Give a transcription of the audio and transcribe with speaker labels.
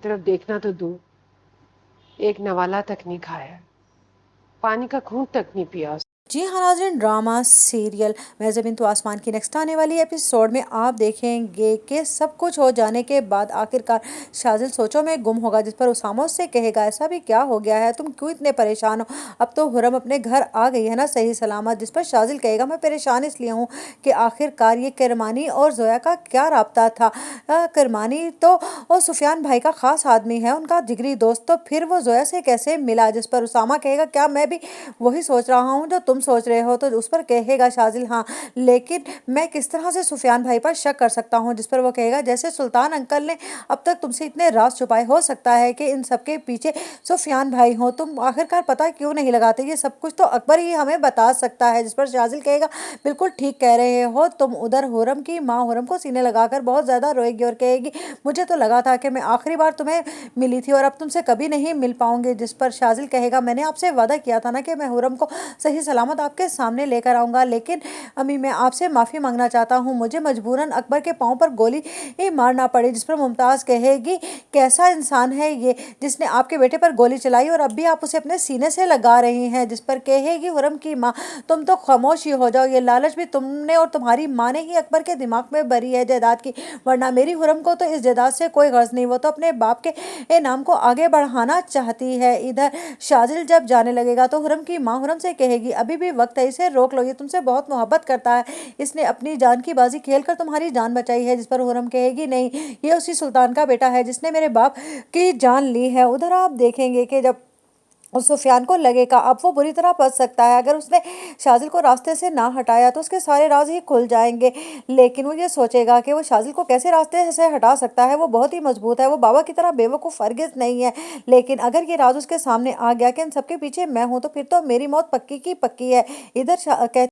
Speaker 1: तरफ देखना तो दूर, एक नवाला तक नहीं खाया, पानी का घूंट तक नहीं पिया।
Speaker 2: जी हाँ नाज़रीन, ड्रामा सीरियल महज़ तो आसमान की नेक्स्ट आने वाली एपिसोड में आप देखेंगे कि सब कुछ हो जाने के बाद आखिरकार शाजिल सोचों में गुम होगा, जिस पर उसामा उससे कहेगा ऐसा भी क्या हो गया है, तुम क्यों इतने परेशान हो, अब तो हुरम अपने घर आ गई है ना सही सलामत। जिस पर शाजिल कहेगा मैं परेशान इसलिए हूँ कि आखिरकार ये करमानी और जोया का क्या राब्ता था। करमानी तो और सुफियान भाई का खास आदमी है, उनका जिगरी दोस्त, तो फिर वो जोया से कैसे मिला। जिस पर उसामा कहेगा क्या मैं भी वही सोच रहा हूँ जो तुम सोच रहे हो। तो उस पर कहेगा शाजिल हाँ, लेकिन मैं किस तरह से सुफियान भाई पर शक कर सकता हूँ। जिस पर वो कहेगा जैसे सुल्तान अंकल ने अब तक तुमसे इतने राज छुपाए, हो सकता है कि इन सबके पीछे सुफियान भाई हो, तुम आखिरकार पता क्यों नहीं लगाते, ये सब कुछ तो अकबर ही हमें बता सकता है। जिस पर शाजिल कहेगा बिल्कुल ठीक कह रहे हो तुम, उधर हुरम की माँ हुरम को सीने लगाकर बहुत ज्यादा रोएगी और कहेगी मुझे तो लगा था कि मैं आखिरी बार तुम्हें मिली थी और अब तुमसे कभी नहीं मिल पाऊंगी। जिस पर शाजिल कहेगा मैंने आपसे वादा किया था ना कि मैं हुरम को सही सलामत आपके सामने लेकर आऊंगा, लेकिन अम्मी मैं आपसे माफ़ी मांगना चाहता हूँ, मुझे मजबूरन अकबर के पाँव पर गोली मारना पड़ी। जिस पर मुमताज़ कहेगी कैसा इंसान है ये जिसने आपके बेटे पर गोली चलाई और अब भी आप उसे अपने सीने से लगा रही हैं। जिस पर कहेगी हुरम की माँ तुम तो खामोश ही हो जाओ, ये लालच भी तुमने और तुम्हारी माँ ने ही अकबर के दिमाग में भरी है जायदाद की, वरना मेरी हुरम को तो इस जायदाद से कोई गर्ज नहीं, वो तो अपने बाप के नाम को आगे बढ़ाना चाहती है। इधर शाजिल जब जाने लगेगा तो हुरम की माँ हुरम से कहेगी अभी भी वक्त है, इसे रोक लो, ये तुमसे बहुत मोहब्बत करता है, इसने अपनी जान की बाजी खेलकर तुम्हारी जान बचाई है। जिस पर हुरम कहेगी नहीं, ये उसी सुल्तान का बेटा है जिसने मेरे बाप की जान ली है। उधर आप देखेंगे कि जब उस सुफियान को लगेगा अब वो बुरी तरह फंस सकता है, अगर उसने शाजिल को रास्ते से ना हटाया तो उसके सारे राज ही खुल जाएंगे, लेकिन वो ये सोचेगा कि वो शाजिल को कैसे रास्ते से हटा सकता है, वो बहुत ही मजबूत है, वो बाबा की तरह बेवकूफ़ हरगिज नहीं है। लेकिन अगर ये राज उसके सामने आ गया कि इन सबके पीछे मैं हूं तो फिर तो मेरी मौत पक्की की पक्की है। इधर